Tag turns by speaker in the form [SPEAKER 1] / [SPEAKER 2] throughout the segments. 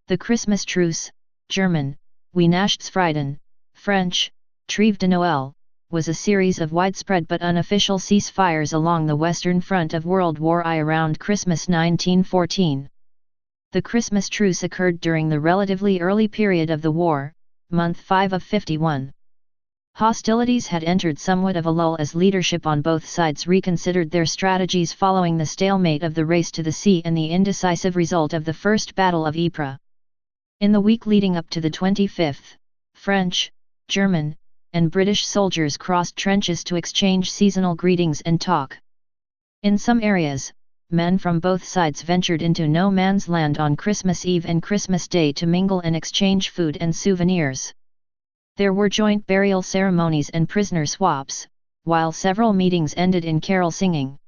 [SPEAKER 1] The Christmas truce, German, Weihnachtsfrieden, French, Trêve de Noël, was a series of widespread but unofficial ceasefires along the Western Front of World War I around Christmas 1914. The Christmas truce occurred during the relatively early period of the war, month 5 of 51. Hostilities had entered somewhat of a lull as leadership on both sides reconsidered their strategies following the stalemate of the race to the sea and the indecisive result of the First Battle of Ypres. In the week leading up to the 25th, French, German, and British soldiers crossed trenches to exchange seasonal greetings and talk. In some areas, men from both sides ventured into no man's land on Christmas Eve and Christmas Day to mingle and exchange food and souvenirs. There were joint burial ceremonies and prisoner swaps, while several meetings ended in carol singing.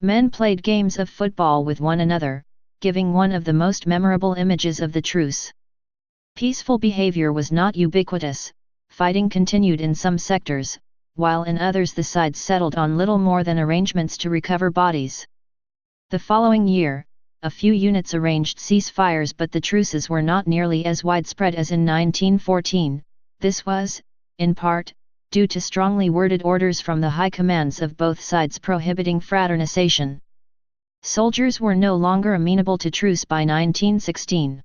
[SPEAKER 1] Men played games of football with one another, giving one of the most memorable images of the truce. Peaceful behavior was not ubiquitous. Fighting continued in some sectors, while in others the sides settled on little more than arrangements to recover bodies. The following year, a few units arranged ceasefires, but the truces were not nearly as widespread as in 1914. This was, in part, due to strongly worded orders from the high commands of both sides prohibiting fraternization. Soldiers were no longer amenable to truce by 1916.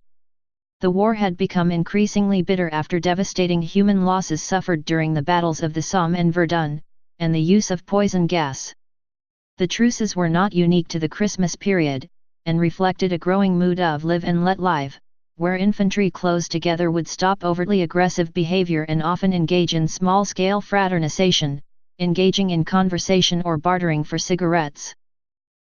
[SPEAKER 1] The war had become increasingly bitter after devastating human losses suffered during the battles of the Somme and Verdun, and the use of poison gas. The truces were not unique to the Christmas period, and reflected a growing mood of live and let live, where infantry close together would stop overtly aggressive behavior and often engage in small-scale fraternization, engaging in conversation or bartering for cigarettes.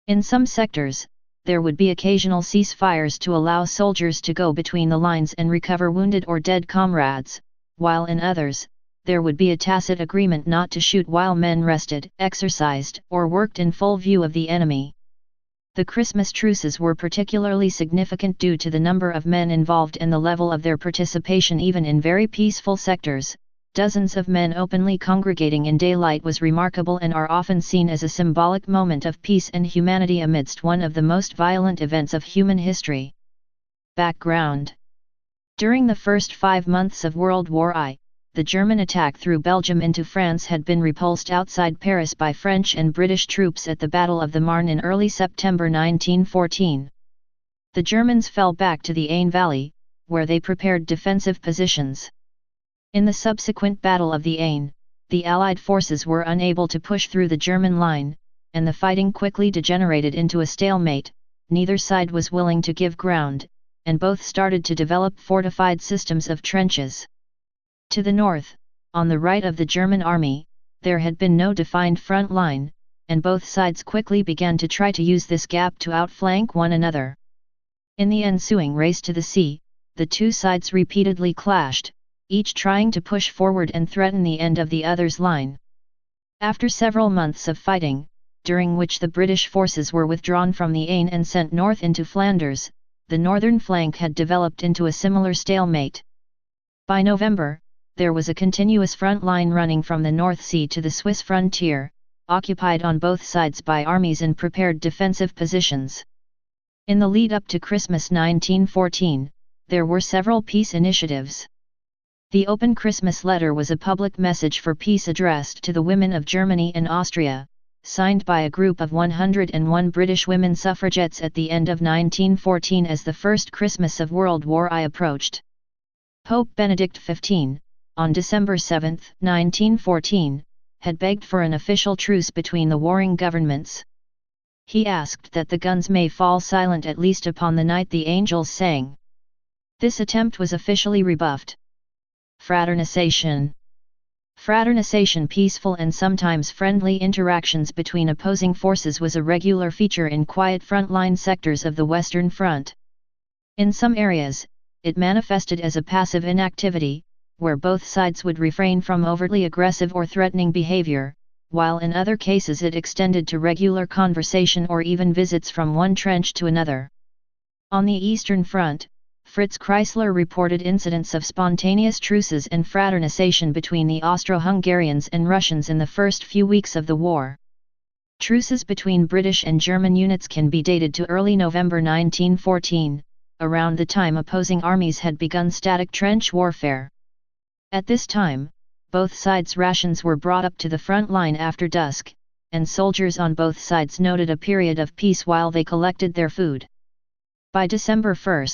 [SPEAKER 1] In some sectors, there would be occasional ceasefires to allow soldiers to go between the lines and recover wounded or dead comrades, while in others, there would be a tacit agreement not to shoot while men rested, exercised, or worked in full view of the enemy. The Christmas truces were particularly significant due to the number of men involved and the level of their participation even in very peaceful sectors. Dozens of men openly congregating in daylight was remarkable and are often seen as a symbolic moment of peace and humanity amidst one of the most violent events of human history. Background. During the first 5 months of World War I, the German attack through Belgium into France had been repulsed outside Paris by French and British troops at the Battle of the Marne in early September 1914. The Germans fell back to the Aisne Valley, where they prepared defensive positions. In the subsequent Battle of the Aisne, the Allied forces were unable to push through the German line, and the fighting quickly degenerated into a stalemate. Neither side was willing to give ground, and both started to develop fortified systems of trenches. To the north, on the right of the German army, there had been no defined front line, and both sides quickly began to try to use this gap to outflank one another. In the ensuing race to the sea, the two sides repeatedly clashed, each trying to push forward and threaten the end of the other's line. After several months of fighting, during which the British forces were withdrawn from the Aisne and sent north into Flanders, the northern flank had developed into a similar stalemate. By November, there was a continuous front line running from the North Sea to the Swiss frontier, occupied on both sides by armies in prepared defensive positions. In the lead up to Christmas 1914, there were several peace initiatives. The Open Christmas Letter was a public message for peace addressed to the women of Germany and Austria, signed by a group of 101 British women suffragettes at the end of 1914 as the first Christmas of World War I approached. Pope Benedict XV, on December 7, 1914, had begged for an official truce between the warring governments. He asked that the guns may fall silent at least upon the night the angels sang. This attempt was officially rebuffed. Fraternization. Fraternization, peaceful and sometimes friendly interactions between opposing forces, was a regular feature in quiet frontline sectors of the Western Front. In some areas, it manifested as a passive inactivity, where both sides would refrain from overtly aggressive or threatening behavior, while in other cases it extended to regular conversation or even visits from one trench to another. On the Eastern Front, Fritz Kreisler reported incidents of spontaneous truces and fraternization between the Austro-Hungarians and Russians in the first few weeks of the war. Truces between British and German units can be dated to early November 1914. around the time opposing armies had begun static trench warfare. At this time, both sides' rations were brought up to the front line after dusk, and soldiers on both sides noted a period of peace while they collected their food. By December 1,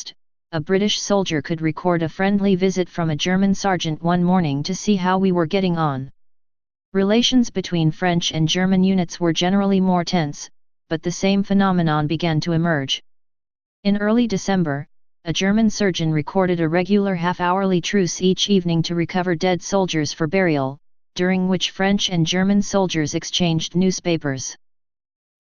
[SPEAKER 1] a British soldier could record a friendly visit from a German sergeant one morning to see how we were getting on. Relations between French and German units were generally more tense, but the same phenomenon began to emerge. In early December, a German surgeon recorded a regular half-hourly truce each evening to recover dead soldiers for burial, during which French and German soldiers exchanged newspapers.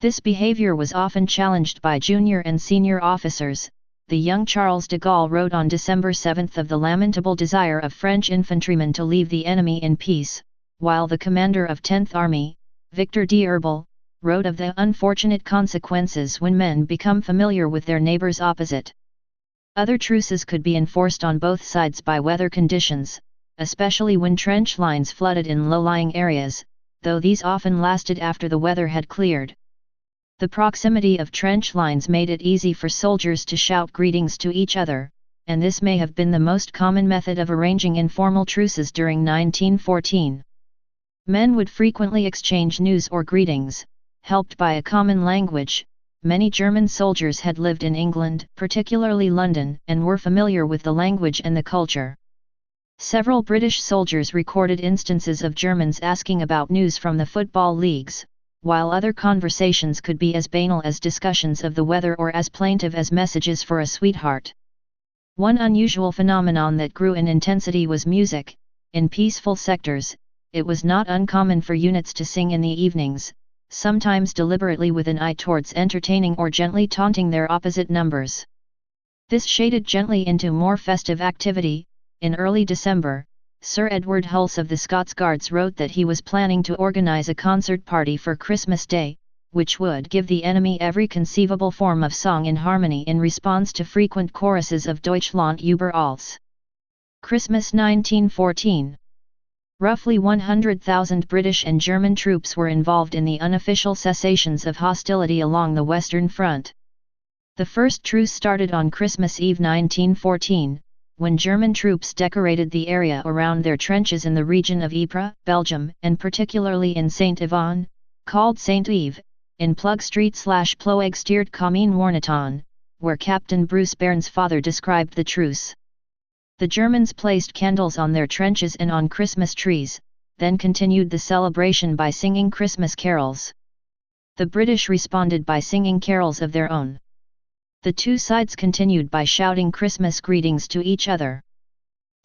[SPEAKER 1] This behavior was often challenged by junior and senior officers. The young Charles de Gaulle wrote on December 7 of the lamentable desire of French infantrymen to leave the enemy in peace, while the commander of 10th Army, Victor d'Urbal, wrote of the unfortunate consequences when men become familiar with their neighbors opposite. Other truces could be enforced on both sides by weather conditions, especially when trench lines flooded in low-lying areas, though these often lasted after the weather had cleared. The proximity of trench lines made it easy for soldiers to shout greetings to each other, and this may have been the most common method of arranging informal truces during 1914. Men would frequently exchange news or greetings, helped by a common language. Many German soldiers had lived in England, particularly London, and were familiar with the language and the culture. Several British soldiers recorded instances of Germans asking about news from the football leagues, while other conversations could be as banal as discussions of the weather or as plaintive as messages for a sweetheart. One unusual phenomenon that grew in intensity was music. In peaceful sectors, it was not uncommon for units to sing in the evenings, sometimes deliberately with an eye towards entertaining or gently taunting their opposite numbers. This shaded gently into more festive activity. In early December, Sir Edward Hulse of the Scots Guards wrote that he was planning to organize a concert party for Christmas Day, which would give the enemy every conceivable form of song in harmony in response to frequent choruses of Deutschland über alles. Christmas 1914. Roughly 100,000 British and German troops were involved in the unofficial cessations of hostility along the Western Front. The first truce started on Christmas Eve 1914, when German troops decorated the area around their trenches in the region of Ypres, Belgium, and particularly in Saint-Yvon, called Saint-Yves, in Plug Street/Ploeg Steert Commune Warneton, where Captain Bruce Bairn's father described the truce. The Germans placed candles on their trenches and on Christmas trees, then continued the celebration by singing Christmas carols. The British responded by singing carols of their own. The two sides continued by shouting Christmas greetings to each other.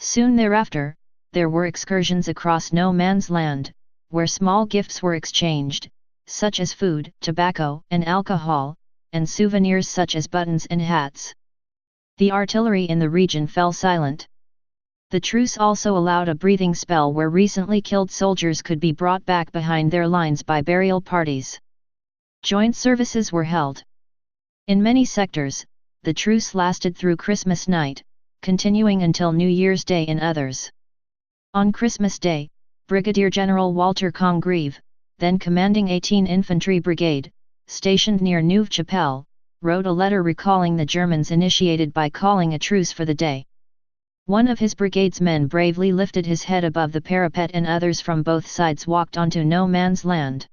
[SPEAKER 1] Soon thereafter, there were excursions across no man's land, where small gifts were exchanged, such as food, tobacco, and alcohol, and souvenirs such as buttons and hats. The artillery in the region fell silent. The truce also allowed a breathing spell where recently killed soldiers could be brought back behind their lines by burial parties. Joint services were held. In many sectors, the truce lasted through Christmas night, continuing until New Year's Day in others. On Christmas Day, Brigadier General Walter Congreve, then commanding 18 Infantry Brigade, stationed near Neuve-Chapelle, wrote a letter recalling the Germans initiated by calling a truce for the day. One of his brigade's men bravely lifted his head above the parapet and others from both sides walked onto no man's land.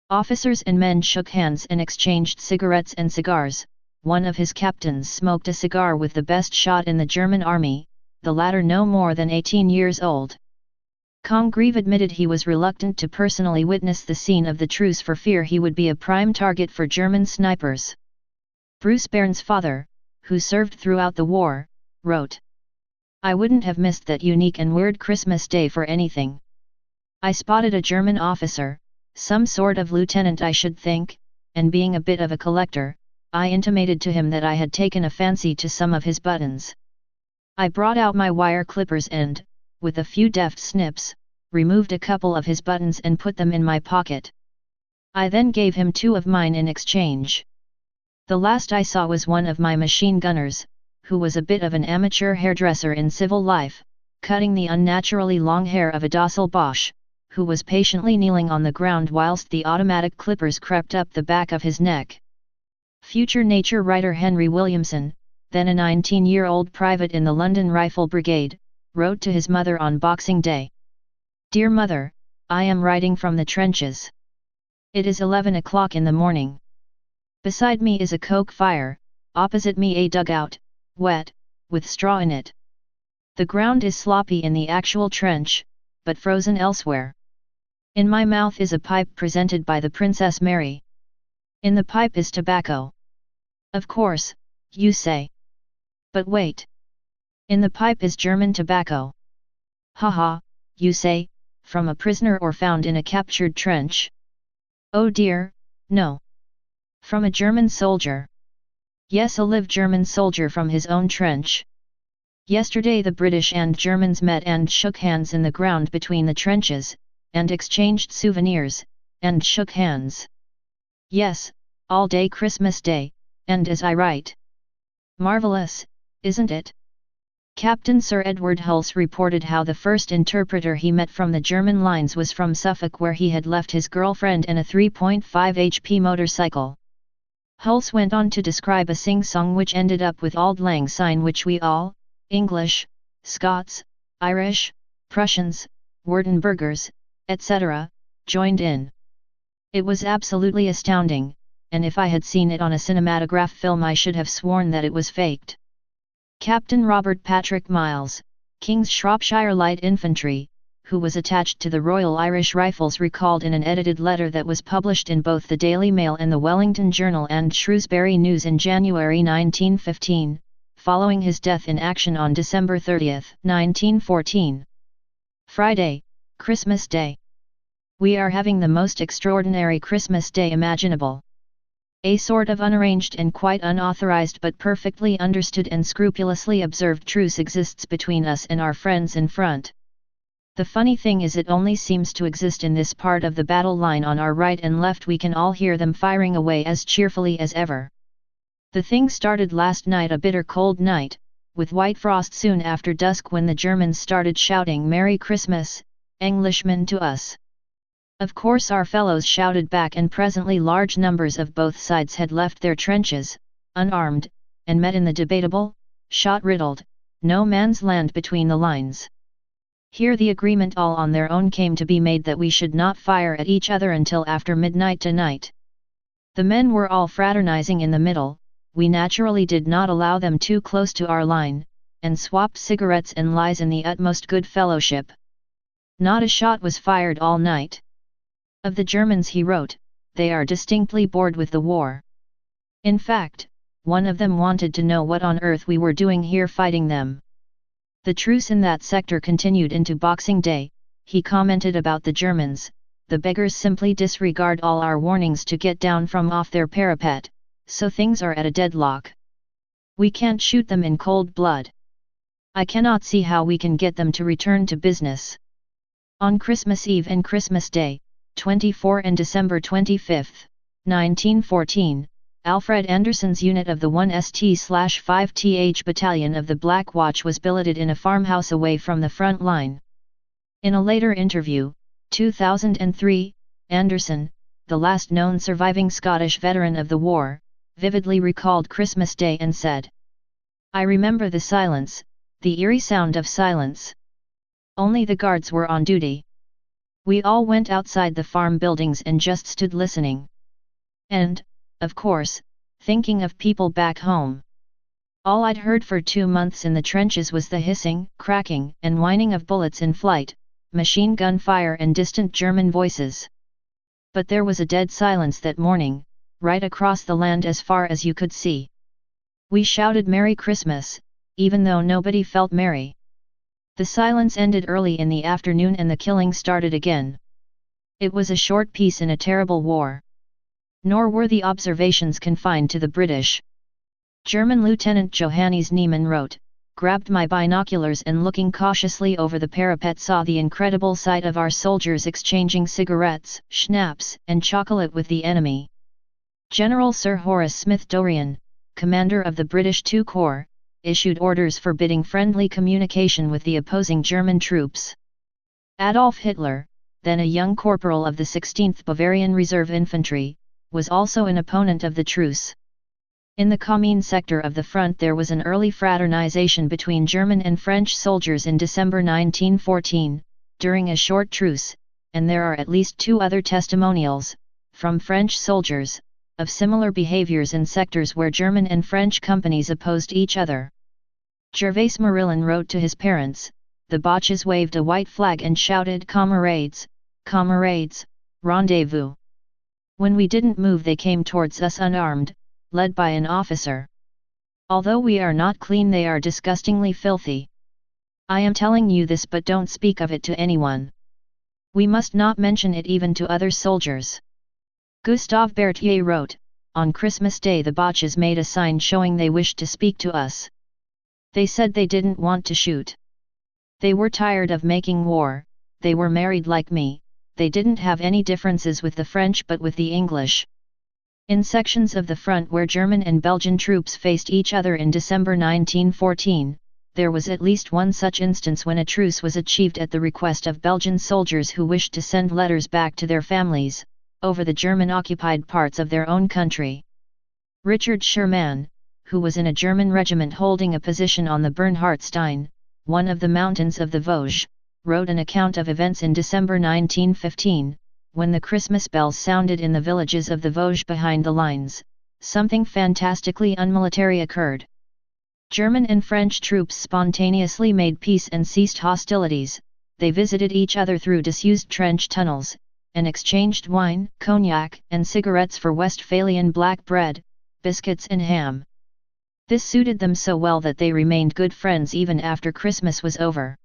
[SPEAKER 1] Officers and men shook hands and exchanged cigarettes and cigars. One of his captains smoked a cigar with the best shot in the German army, the latter no more than 18 years old. Congreve admitted he was reluctant to personally witness the scene of the truce for fear he would be a prime target for German snipers. Bruce Bairn's father, who served throughout the war, wrote, "I wouldn't have missed that unique and weird Christmas Day for anything. I spotted a German officer, some sort of lieutenant I should think, and being a bit of a collector, I intimated to him that I had taken a fancy to some of his buttons. I brought out my wire clippers and, with a few deft snips, removed a couple of his buttons and put them in my pocket. I then gave him 2 of mine in exchange. The last I saw was one of my machine gunners, who was a bit of an amateur hairdresser in civil life, cutting the unnaturally long hair of a docile Boche, who was patiently kneeling on the ground whilst the automatic clippers crept up the back of his neck." Future nature writer Henry Williamson, then a 19-year-old private in the London Rifle Brigade, wrote to his mother on Boxing Day. "Dear Mother, I am writing from the trenches. It is 11 o'clock in the morning. Beside me is a coke fire, opposite me a dugout, wet, with straw in it. The ground is sloppy in the actual trench, but frozen elsewhere. In my mouth is a pipe presented by the Princess Mary. In the pipe is tobacco. Of course, you say. But wait. In the pipe is German tobacco. Haha, you say, from a prisoner or found in a captured trench? Oh dear, no. From a German soldier. Yes, a live German soldier from his own trench. Yesterday the British and Germans met and shook hands in the ground between the trenches, and exchanged souvenirs, and shook hands. Yes, all day Christmas Day, and as I write. Marvelous, isn't it?" Captain Sir Edward Hulse reported how the first interpreter he met from the German lines was from Suffolk, where he had left his girlfriend and a 3.5 HP motorcycle. Hulse went on to describe a sing-song which ended up with Auld Lang Syne, which we all, English, Scots, Irish, Prussians, Württembergers, etc., joined in. It was absolutely astounding, and if I had seen it on a cinematograph film I should have sworn that it was faked. Captain Robert Patrick Miles, King's Shropshire Light Infantry, who was attached to the Royal Irish Rifles, recalled in an edited letter that was published in both the Daily Mail and the Wellington Journal and Shrewsbury News in January 1915, following his death in action on December 30, 1914. Friday, Christmas Day. We are having the most extraordinary Christmas Day imaginable. A sort of unarranged and quite unauthorized but perfectly understood and scrupulously observed truce exists between us and our friends in front. The funny thing is, it only seems to exist in this part of the battle line. On our right and left we can all hear them firing away as cheerfully as ever. The thing started last night, a bitter cold night, with white frost soon after dusk, when the Germans started shouting "Merry Christmas, Englishmen" to us. Of course our fellows shouted back, and presently large numbers of both sides had left their trenches, unarmed, and met in the debatable, shot-riddled, no man's land between the lines. Here the agreement all on their own came to be made that we should not fire at each other until after midnight tonight. The men were all fraternizing in the middle. We naturally did not allow them too close to our line, and swapped cigarettes and lies in the utmost good fellowship. Not a shot was fired all night. Of the Germans he wrote, "They are distinctly bored with the war. In fact, one of them wanted to know what on earth we were doing here fighting them." The truce in that sector continued into Boxing Day. He commented about the Germans, "The beggars simply disregard all our warnings to get down from off their parapet, so things are at a deadlock. We can't shoot them in cold blood. I cannot see how we can get them to return to business." On Christmas Eve and Christmas Day, 24 and December 25, 1914, Alfred Anderson's unit of the 1st/5th Battalion of the Black Watch was billeted in a farmhouse away from the front line. In a later interview, 2003, Anderson, the last known surviving Scottish veteran of the war, vividly recalled Christmas Day and said, "I remember the silence, the eerie sound of silence. Only the guards were on duty. We all went outside the farm buildings and just stood listening. And, of course, thinking of people back home. All I'd heard for 2 months in the trenches was the hissing, cracking, and whining of bullets in flight, machine gun fire and distant German voices. But there was a dead silence that morning, right across the land as far as you could see. We shouted Merry Christmas, even though nobody felt merry. The silence ended early in the afternoon and the killing started again. It was a short peace in a terrible war. Nor were the observations confined to the British. German Lieutenant Johannes Niemann wrote, "Grabbed my binoculars and looking cautiously over the parapet saw the incredible sight of our soldiers exchanging cigarettes, schnapps, and chocolate with the enemy." General Sir Horace Smith-Dorrien, commander of the British II Corps, issued orders forbidding friendly communication with the opposing German troops. Adolf Hitler, then a young corporal of the 16th Bavarian Reserve Infantry, was also an opponent of the truce. In the commune sector of the front there was an early fraternization between German and French soldiers in December 1914, during a short truce, and there are at least 2 other testimonials, from French soldiers, of similar behaviors in sectors where German and French companies opposed each other. Gervais Morillon wrote to his parents, "The Boches waved a white flag and shouted 'Comrades, comrades, rendezvous.' When we didn't move they came towards us unarmed, led by an officer. Although we are not clean they are disgustingly filthy. I am telling you this but don't speak of it to anyone. We must not mention it even to other soldiers." Gustave Berthier wrote, "On Christmas Day the Boches made a sign showing they wished to speak to us. They said they didn't want to shoot. They were tired of making war, they were married like me, they didn't have any differences with the French but with the English." In sections of the front where German and Belgian troops faced each other in December 1914, there was at least one such instance when a truce was achieved at the request of Belgian soldiers who wished to send letters back to their families, over the German-occupied parts of their own country. Richard Sherman, who was in a German regiment holding a position on the Bernhardstein, one of the mountains of the Vosges, wrote an account of events in December 1915, when the Christmas bells sounded in the villages of the Vosges behind the lines, something fantastically unmilitary occurred. German and French troops spontaneously made peace and ceased hostilities, they visited each other through disused trench tunnels, and exchanged wine, cognac, and cigarettes for Westphalian black bread, biscuits and ham. This suited them so well that they remained good friends even after Christmas was over.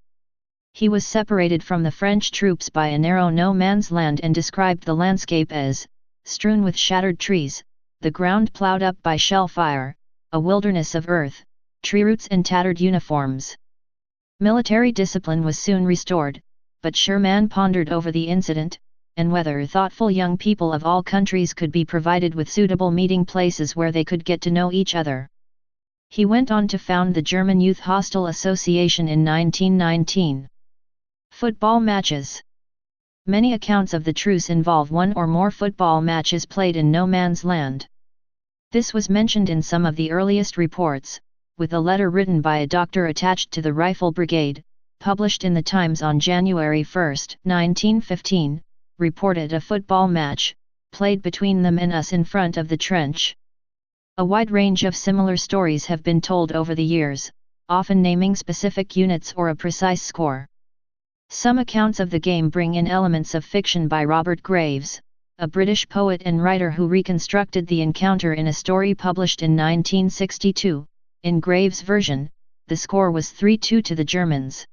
[SPEAKER 1] He was separated from the French troops by a narrow no-man's land and described the landscape as, strewn with shattered trees, the ground ploughed up by shell fire, a wilderness of earth, tree roots and tattered uniforms. Military discipline was soon restored, but Sherman pondered over the incident, and whether thoughtful young people of all countries could be provided with suitable meeting places where they could get to know each other. He went on to found the German Youth Hostel Association in 1919. Football matches. Many accounts of the truce involve one or more football matches played in no man's land. This was mentioned in some of the earliest reports, with a letter written by a doctor attached to the Rifle Brigade, published in the Times on January 1, 1915, reported a football match, played between them and us in front of the trench. A wide range of similar stories have been told over the years, often naming specific units or a precise score. Some accounts of the game bring in elements of fiction by Robert Graves, a British poet and writer who reconstructed the encounter in a story published in 1962. In Graves' version, the score was 3-2 to the Germans.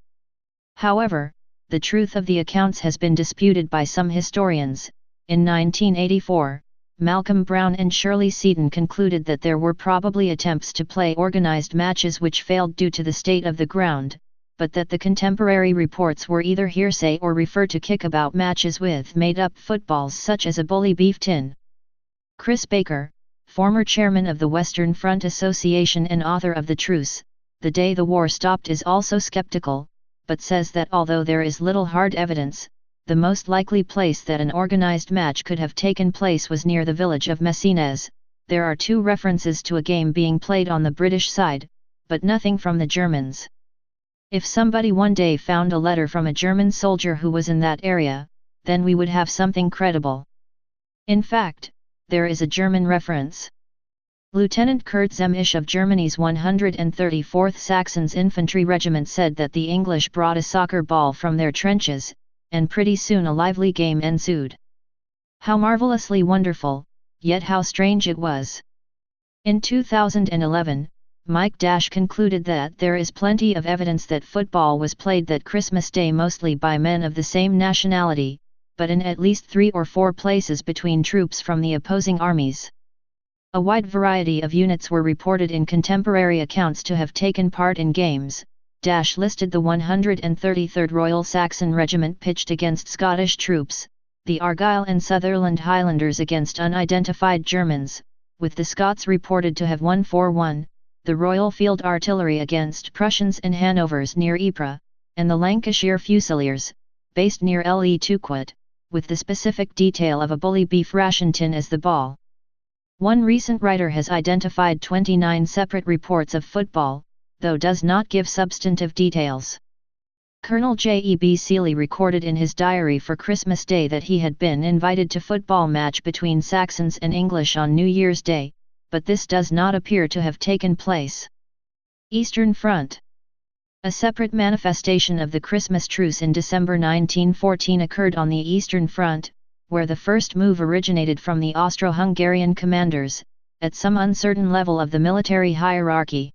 [SPEAKER 1] However, the truth of the accounts has been disputed by some historians. In 1984, Malcolm Brown and Shirley Seaton concluded that there were probably attempts to play organized matches which failed due to the state of the ground, but that the contemporary reports were either hearsay or refer to kickabout matches with made-up footballs such as a bully beef tin. Chris Baker, former chairman of the Western Front Association and author of The Truce, The Day the War Stopped, is also skeptical, but says that although there is little hard evidence, the most likely place that an organized match could have taken place was near the village of Messines. There are 2 references to a game being played on the British side, but nothing from the Germans. If somebody one day found a letter from a German soldier who was in that area, then we would have something credible. In fact, there is a German reference. Lieutenant Kurt Zemmisch of Germany's 134th Saxons Infantry Regiment said that the English brought a soccer ball from their trenches, and pretty soon a lively game ensued. How marvelously wonderful, yet how strange it was. In 2011, Mike Dash concluded that there is plenty of evidence that football was played that Christmas Day mostly by men of the same nationality, but in at least 3 or 4 places between troops from the opposing armies. A wide variety of units were reported in contemporary accounts to have taken part in games. Dash listed the 133rd Royal Saxon Regiment pitched against Scottish troops, the Argyll and Sutherland Highlanders against unidentified Germans, with the Scots reported to have won 4-1, the Royal Field Artillery against Prussians and Hanovers near Ypres, and the Lancashire Fusiliers, based near Le Touquet, with the specific detail of a bully beef ration tin as the ball. One recent writer has identified 29 separate reports of football, though does not give substantive details. Colonel J.E.B. Seeley recorded in his diary for Christmas Day that he had been invited to football match between Saxons and English on New Year's Day, but this does not appear to have taken place. Eastern Front. A separate manifestation of the Christmas truce in December 1914 occurred on the Eastern Front, where the first move originated from the Austro-Hungarian commanders, at some uncertain level of the military hierarchy.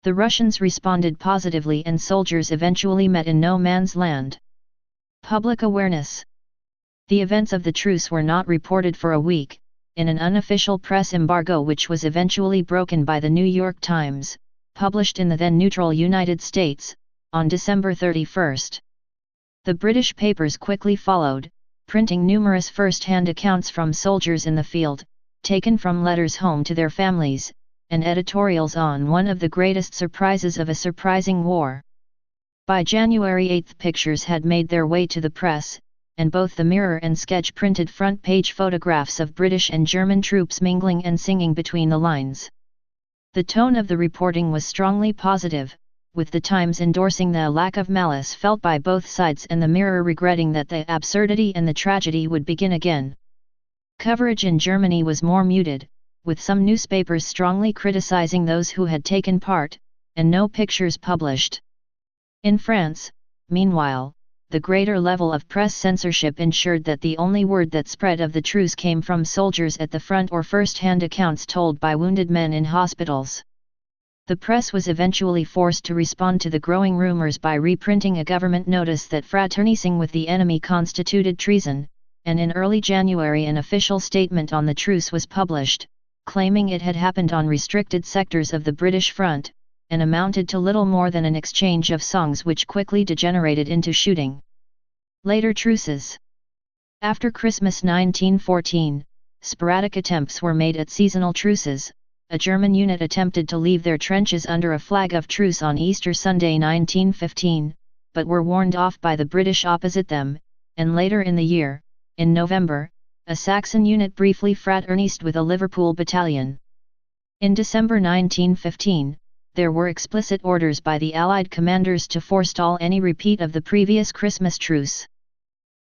[SPEAKER 1] The Russians responded positively and soldiers eventually met in no man's land. Public awareness. The events of the truce were not reported for a week, in an unofficial press embargo which was eventually broken by the New York Times, published in the then neutral United States, on December 31. The British papers quickly followed, printing numerous first-hand accounts from soldiers in the field, taken from letters home to their families, and editorials on one of the greatest surprises of a surprising war. By January 8 pictures had made their way to the press, and both the Mirror and Sketch printed front-page photographs of British and German troops mingling and singing between the lines. The tone of the reporting was strongly positive, with the Times endorsing the lack of malice felt by both sides and the Mirror regretting that the absurdity and the tragedy would begin again. Coverage in Germany was more muted, with some newspapers strongly criticizing those who had taken part, and no pictures published. In France, meanwhile, the greater level of press censorship ensured that the only word that spread of the truce came from soldiers at the front or first-hand accounts told by wounded men in hospitals. The press was eventually forced to respond to the growing rumors by reprinting a government notice that fraternizing with the enemy constituted treason, and in early January an official statement on the truce was published, claiming it had happened on restricted sectors of the British front, and amounted to little more than an exchange of songs which quickly degenerated into shooting. Later truces. After Christmas 1914, sporadic attempts were made at seasonal truces. A German unit attempted to leave their trenches under a flag of truce on Easter Sunday 1915, but were warned off by the British opposite them, and later in the year, in November, a Saxon unit briefly fraternized with a Liverpool battalion. In December 1915, there were explicit orders by the Allied commanders to forestall any repeat of the previous Christmas truce.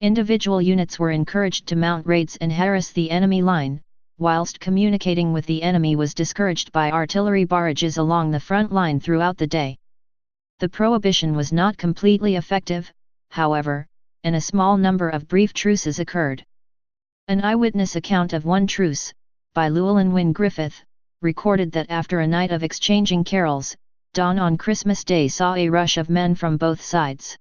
[SPEAKER 1] Individual units were encouraged to mount raids and harass the enemy line, whilst communicating with the enemy was discouraged by artillery barrages along the front line throughout the day. The prohibition was not completely effective, however, and a small number of brief truces occurred. An eyewitness account of one truce, by Llewellyn Wynne Griffith, recorded that after a night of exchanging carols, dawn on Christmas Day saw a rush of men from both sides.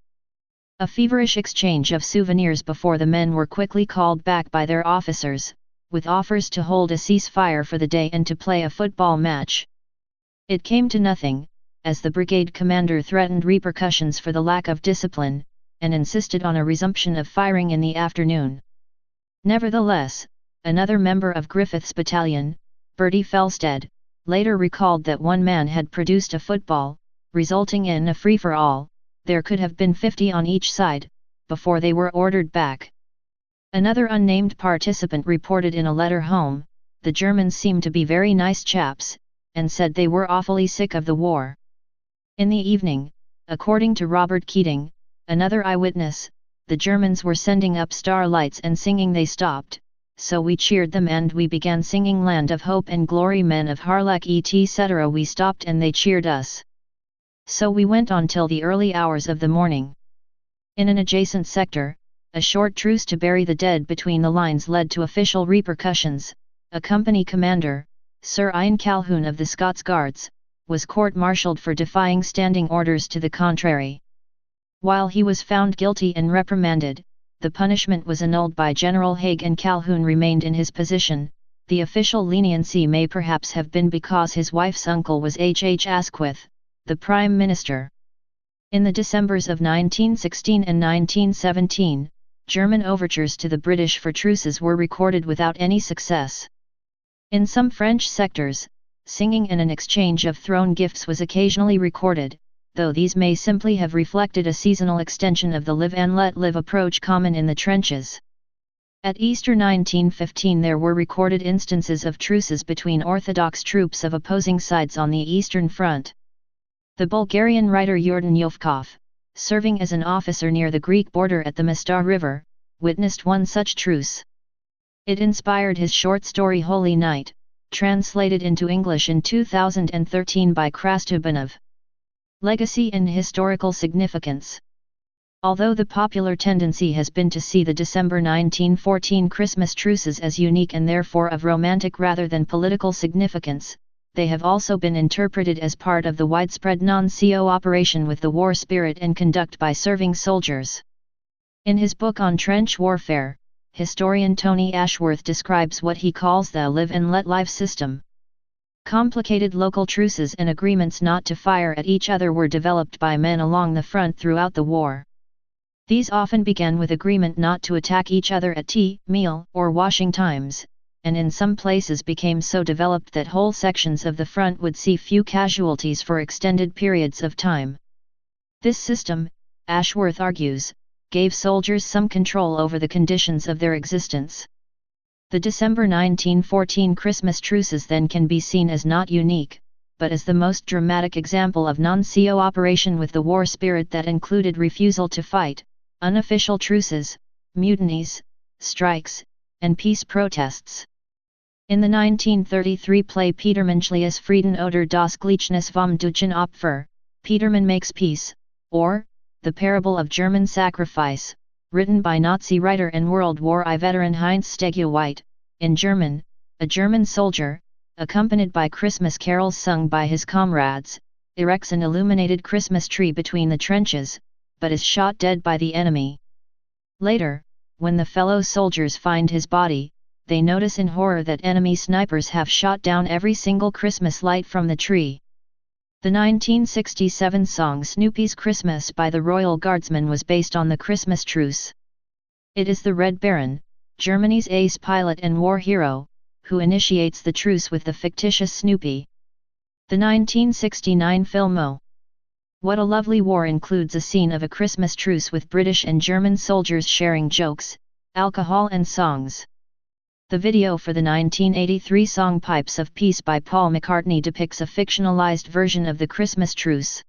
[SPEAKER 1] A feverish exchange of souvenirs before the men were quickly called back by their officers, with offers to hold a ceasefire for the day and to play a football match. It came to nothing, as the brigade commander threatened repercussions for the lack of discipline, and insisted on a resumption of firing in the afternoon. Nevertheless, another member of Griffith's battalion, Bertie Felstead, later recalled that one man had produced a football, resulting in a free-for-all. There could have been 50 on each side, before they were ordered back. Another unnamed participant reported in a letter home, the Germans seemed to be very nice chaps, and said they were awfully sick of the war. In the evening, according to Robert Keating, another eyewitness, the Germans were sending up starlights and singing They Stopped, so we cheered them and we began singing Land of Hope and Glory, Men of Harlech etc. We stopped and they cheered us. So we went on till the early hours of the morning. In an adjacent sector, a short truce to bury the dead between the lines led to official repercussions. A company commander, Sir Ian Calhoun of the Scots Guards, was court-martialed for defying standing orders to the contrary. While he was found guilty and reprimanded, the punishment was annulled by General Haig and Calhoun remained in his position. The official leniency may perhaps have been because his wife's uncle was H. Asquith, the Prime Minister. In the Decembers of 1916 and 1917, German overtures to the British for truces were recorded without any success. In some French sectors, singing and an exchange of thrown gifts was occasionally recorded, though these may simply have reflected a seasonal extension of the live and let live approach common in the trenches. At Easter 1915 there were recorded instances of truces between Orthodox troops of opposing sides on the Eastern Front. The Bulgarian writer Yordan Yovkov, serving as an officer near the Greek border at the Mostar River, witnessed one such truce. It inspired his short story Holy Night, translated into English in 2013 by Krastubanov. Legacy and historical significance. Although the popular tendency has been to see the December 1914 Christmas truces as unique and therefore of romantic rather than political significance, they have also been interpreted as part of the widespread non-cooperation with the war spirit and conduct by serving soldiers. In his book on trench warfare, historian Tony Ashworth describes what he calls the live and let live system. Complicated local truces and agreements not to fire at each other were developed by men along the front throughout the war. These often began with agreement not to attack each other at tea, meal, or washing times, and in some places became so developed that whole sections of the front would see few casualties for extended periods of time. This system, Ashworth argues, gave soldiers some control over the conditions of their existence. The December 1914 Christmas truces then can be seen as not unique, but as the most dramatic example of non-cooperation with the war spirit that included refusal to fight, unofficial truces, mutinies, strikes, and peace protests. In the 1933 play Petermanschlies Frieden oder das Gleichnis vom Deutschen Opfer, Petermann Makes Peace, or The Parable of German Sacrifice, written by Nazi writer and World War I veteran Heinz Stege-White, in German, a German soldier, accompanied by Christmas carols sung by his comrades, erects an illuminated Christmas tree between the trenches, but is shot dead by the enemy. Later, when the fellow soldiers find his body, they notice in horror that enemy snipers have shot down every single Christmas light from the tree. The 1967 song Snoopy's Christmas by the Royal Guardsmen was based on the Christmas truce. It is the Red Baron, Germany's ace pilot and war hero, who initiates the truce with the fictitious Snoopy. The 1969 film Oh! What a Lovely War includes a scene of a Christmas truce with British and German soldiers sharing jokes, alcohol and songs. The video for the 1983 song Pipes of Peace by Paul McCartney depicts a fictionalized version of the Christmas truce.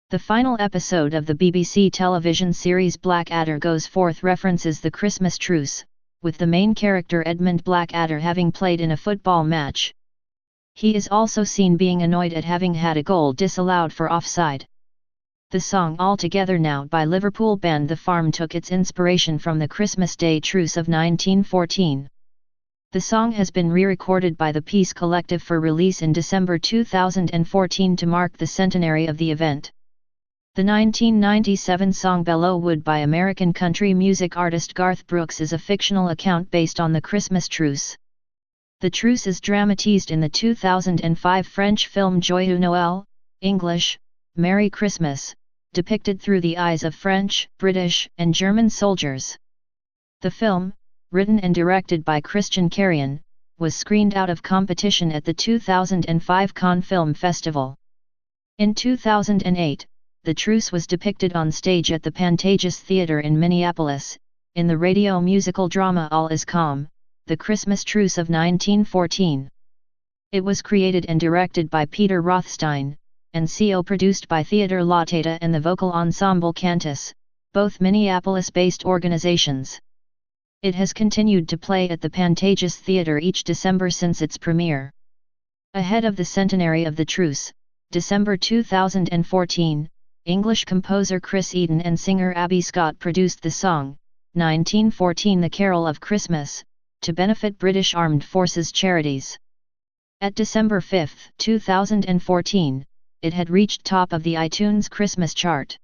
[SPEAKER 1] The final episode of the BBC television series Blackadder Goes Forth references the Christmas truce, with the main character Edmund Blackadder having played in a football match. He is also seen being annoyed at having had a goal disallowed for offside. The song All Together Now by Liverpool band The Farm took its inspiration from the Christmas Day Truce of 1914. The song has been re-recorded by the Peace Collective for release in December 2014 to mark the centenary of the event. The 1997 song Bellowood by American country music artist Garth Brooks is a fictional account based on the Christmas truce. The truce is dramatized in the 2005 French film Joyeux Noël, English, Merry Christmas, depicted through the eyes of French, British, and German soldiers. The film, written and directed by Christian Carrion, was screened out of competition at the 2005 Cannes Film Festival. In 2008, the truce was depicted on stage at the Pantages Theatre in Minneapolis, in the radio musical drama All Is Calm, The Christmas Truce of 1914. It was created and directed by Peter Rothstein, and co-produced by Theatre Lautata and the vocal ensemble Cantus, both Minneapolis-based organizations. It has continued to play at the Pantages Theatre each December since its premiere. Ahead of the centenary of the truce, December 2014, English composer Chris Eden and singer Abby Scott produced the song, 1914 The Carol of Christmas, to benefit British Armed Forces charities. At December 5, 2014, it had reached top of the iTunes Christmas chart.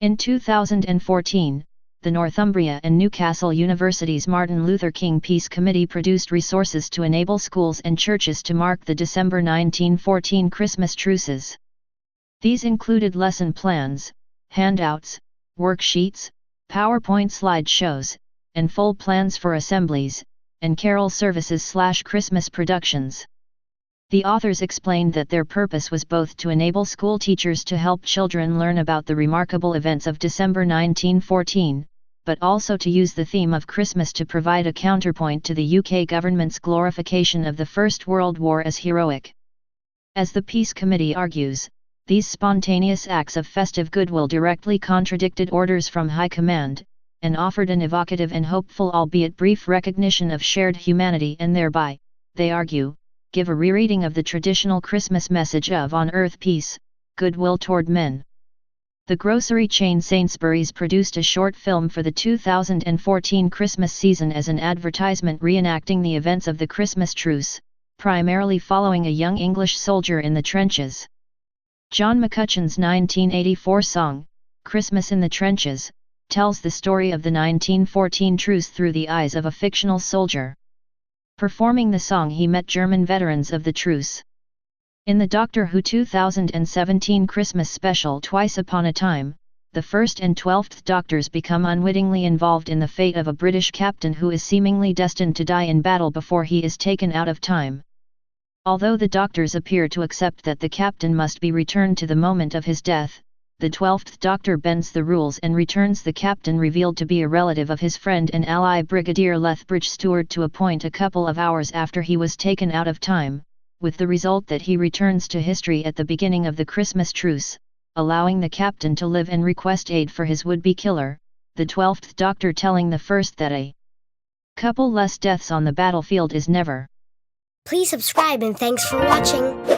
[SPEAKER 1] In 2014, the Northumbria and Newcastle University's Martin Luther King Peace Committee produced resources to enable schools and churches to mark the December 1914 Christmas truces. These included lesson plans, handouts, worksheets, PowerPoint slideshows, and full plans for assemblies, and carol services/Christmas productions. The authors explained that their purpose was both to enable school teachers to help children learn about the remarkable events of December 1914, but also to use the theme of Christmas to provide a counterpoint to the UK government's glorification of the First World War as heroic. As the Peace Committee argues, these spontaneous acts of festive goodwill directly contradicted orders from High Command, and offered an evocative and hopeful albeit brief recognition of shared humanity and thereby, they argue, give a rereading of the traditional Christmas message of on earth peace, goodwill toward men. The grocery chain Sainsbury's produced a short film for the 2014 Christmas season as an advertisement reenacting the events of the Christmas truce, primarily following a young English soldier in the trenches. John McCutcheon's 1984 song, Christmas in the Trenches, tells the story of the 1914 truce through the eyes of a fictional soldier. Performing the song he met German veterans of the truce. In the Doctor Who 2017 Christmas special Twice Upon a Time, the 1st and 12th Doctors become unwittingly involved in the fate of a British captain who is seemingly destined to die in battle before he is taken out of time. Although the Doctors appear to accept that the captain must be returned to the moment of his death, the 12th Doctor bends the rules and returns the captain revealed to be a relative of his friend and ally Brigadier Lethbridge Stewart to a point a couple of hours after he was taken out of time, with the result that he returns to history at the beginning of the Christmas truce, allowing the captain to live and request aid for his would-be killer, the 12th Doctor telling the first that a couple less deaths on the battlefield is never.
[SPEAKER 2] Please subscribe and thanks for watching.